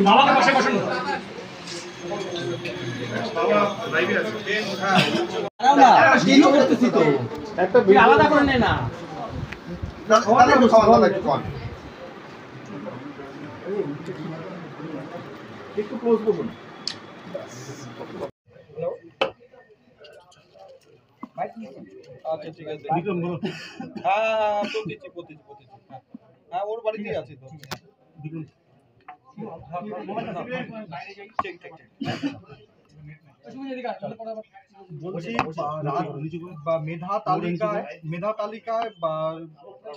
বাবাকে পাশে বসান আলাদা করে নে না একটু ক্লোজ করুন। আচ্ছা ঠিক আছে বিক্রম বলুন। হ্যাঁ পতিছি হ্যাঁ ওর বাড়িতেই আছে তো বিক্রম। মেধা তালিকায়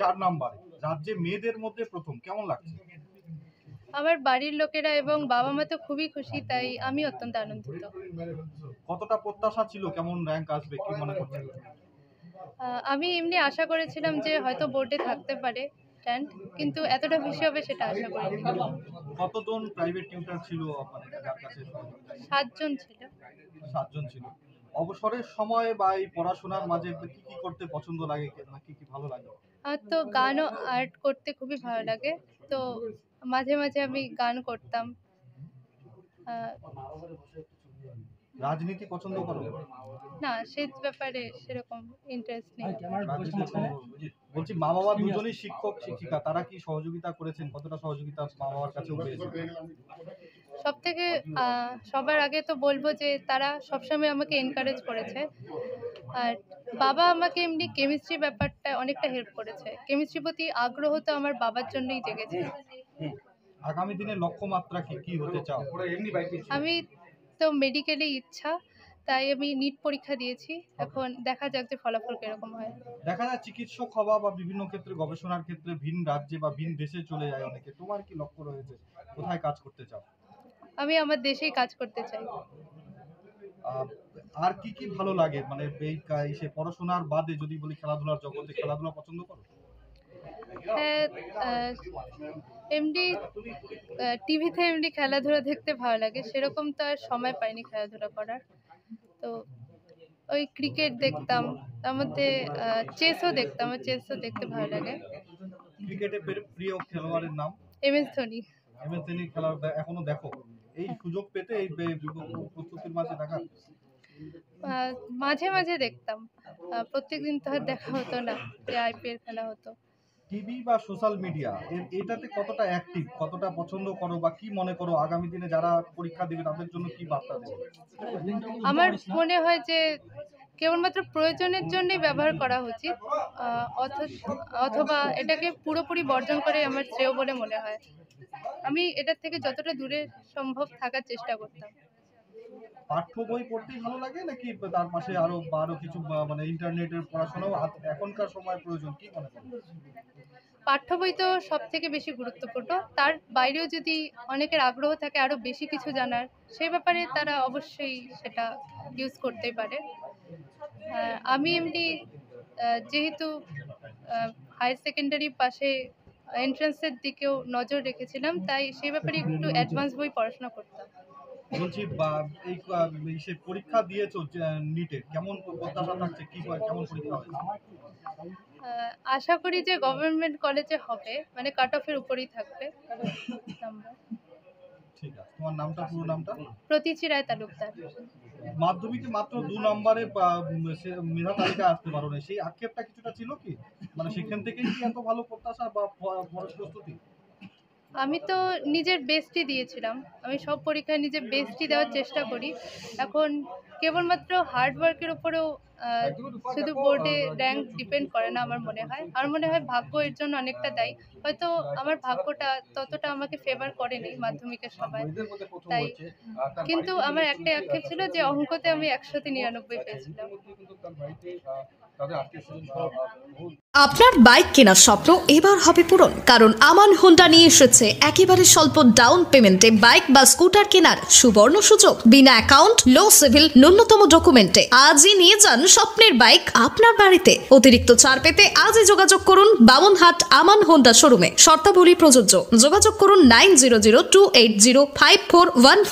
4 নম্বরে রাজ্যে মেয়েদের মধ্যে প্রথম, কেমন লাগছে? আমার বাড়ির লোকেরা এবং বাবা মা তো খুবই খুশি, তাই আমি অত্যন্ত আনন্দিত। কতটা প্রত্যাশা ছিল কেমন র্যাঙ্ক আসবে, কি মনে করছেন? আমি এমনি আশা করেছিলাম যে হয়তো বোর্ডে থাকতে পারে র্যাঙ্ক, কিন্তু এতটা বেশি হবে সেটা আশা করিনি। কতজন প্রাইভেট টিউটর ছিল আপনাদের কাছে? 7 জন ছিল। 7 জন ছিল। অবসরের সময় বা এই পড়াশোনার মাঝে কি কি করতে পছন্দ লাগে, কি কি ভালো লাগে? আর তো গান ও আর্ট করতে খুবই ভালো লাগে, তো মাঝে মাঝে আমি গান করতাম। রাজনীতি পছন্দ করো? না, সেই ব্যাপারে সেরকম ইন্টারেস্ট নেই। বলছি মা বাবা দুজনেই শিক্ষক শিক্ষিকা, তারা কি সহযোগিতা করেছেন? কতটা সহযোগিতা মা বাবার কাছেও পেয়েছেন? সবথেকে সবার আগে তো বলবো যে তারা সবসময় আমাকে এনকারেজ করেছে। আর বাবা আমাকে এমনি কেমিস্ট্রি ব্যাপারটা অনেকটা হেল্প করেছে। কেমিস্ট্রির প্রতি আগ্রহ তো আমার বাবার জন্যই জেগেছে। আগামী দিনে লক্ষ্যমাত্রা কি হতে চাও? আমি তো মেডিকেলে ইচ্ছা, তাই আমি নিট পরীক্ষা দিয়েছি। এখন দেখা যাক যে ফলাফল কিরকম হয়। দেখা যায় চিকিৎসক হওয়া বা বিভিন্ন ক্ষেত্রে গবেষণার ক্ষেত্রে ভিন রাজ্যে বা ভিন দেশে চলে যায় অনেকে, তোমার কি লক্ষ্য রয়েছে? কোথায় কাজ করতে চাও? আমি আমার দেশেই কাজ করতে চাই। আর কি কি ভালো লাগে, মানে এই পড়াশোনার বাদে যদি বলি খেলাধুলার জগতে, খেলাধুলা পছন্দ করো? হ্যাঁ, এমনি টিভিতে এমনি খেলাধুলা দেখতে ভালো লাগে, সেরকম তো আর সময় পাইনি খেলাধুলা করার। তো ওই ক্রিকেট দেখতাম, তার মধ্যে চেসও দেখতাম, চেসও দেখতে ভালো লাগে। ক্রিকেটে প্রিয় খেলোয়াড়ের নাম? MS ধোনি। MS ধোনি খেলা এখনো দেখো? এই সুযোগ পেতে এই প্রস্তুতির মাঝে দেখা? মাঝে মাঝে দেখতাম, প্রত্যেকদিন তো আর দেখা হতো না যে IPL খেলা হতো। টিভি বা সোশ্যাল মিডিয়া এটাতে কতটা অ্যাক্টিভ, কতটা পছন্দ করো বা কি মনে করো আগামী দিনে যারা পরীক্ষা দেবে তাদের জন্য কি বার্তা দেবে? আমার মনে হয় যে কেবলমাত্র প্রয়োজনের জন্যই ব্যবহার করা উচিত, অথবা এটাকে পুরোপুরি বর্জন করে আমার শ্রেয় বলে মনে হয়। আমি এটার থেকে যতটা দূরে সম্ভব থাকার চেষ্টা করতাম। পাঠ্য বই পড়তেই ভালো লাগে নাকি তার পাশে আরো কিছু মানে ইন্টারনেটের পড়াশোনাও এখনকার সময় প্রয়োজন, কি মনে করেন? পাঠ্য বই তো সব থেকে বেশি গুরুত্বপূর্ণ, তার বাইরেও যদি অনেকের আগ্রহ থাকে আরো বেশি কিছু জানার, সেই ব্যাপারে তারা অবশ্যই সেটা ইউজ করতেই পারে। আমি এমনি যেহেতু হায়ার সেকেন্ডারি পাশে এন্ট্রান্সের দিকেও নজর রেখেছিলাম, তাই সেই ব্যাপারে একটু অ্যাডভান্স বই পড়াশোনা করতাম। বলছি এই সে পরীক্ষা দিয়েছো নিটে, কেমন প্রত্যাশা থাকছে, কি কেমন পরীক্ষা হয়েছে? আশা করি যে গভর্নমেন্ট কলেজে হবে, মানে কাট অফের উপরেই থাকবে নাম্বার। ঠিক আছে, তোমার নামটা, পুরো নামটা? প্রতীচি রায় তালুকদার। মাধ্যমিকে মাত্র 2 নম্বরে মেধা তালিকা আসতে পারো না, সেই আক্ষেপটা কিছুটা ছিল কি? মানে সেখান থেকেই কি এত ভালো প্রত্যাশা বা প্রস্তুতি? আমি তো নিজের বেস্টই দিয়েছিলাম, আমি সব পরীক্ষায় নিজের বেস্টই দেওয়ার চেষ্টা করি। এখন কেবলমাত্র হার্ডওয়ার্কের উপরেও শুধু বোর্ডে র্যাঙ্ক ডিপেন্ড করে না আমার মনে হয় ভাগ্য এর জন্য অনেকটা দায়ী। হয়তো আমার ভাগ্যটা ততটা আমাকে ফেভার করেনি মাধ্যমিকের সময়, তাই। কিন্তু আমার একটাই আক্ষেপ ছিল যে অঙ্কতে আমি 100তে 99 পেয়েছিলাম। আপনার বাইক কেনার স্বপ্ন এবার হবে পূরণ, কারণ আমান হোন্ডা নিয়ে এসেছে একেবারে স্বল্প ডাউন পেমেন্টে বাইক বা স্কুটার কেনার সুবর্ণ সুযোগ। বিনা অ্যাকাউন্ট, লো সিভিল, ন্যূনতম ডকুমেন্টে আজই নিয়ে যান স্বপ্নের বাইক আপনার বাড়িতে। অতিরিক্ত ছাড় পেতে আজই যোগাযোগ করুন বামনহাট আমান হোন্ডা শোরুমে। শর্তাবলী প্রযোজ্য। যোগাযোগ করুন 9002805414।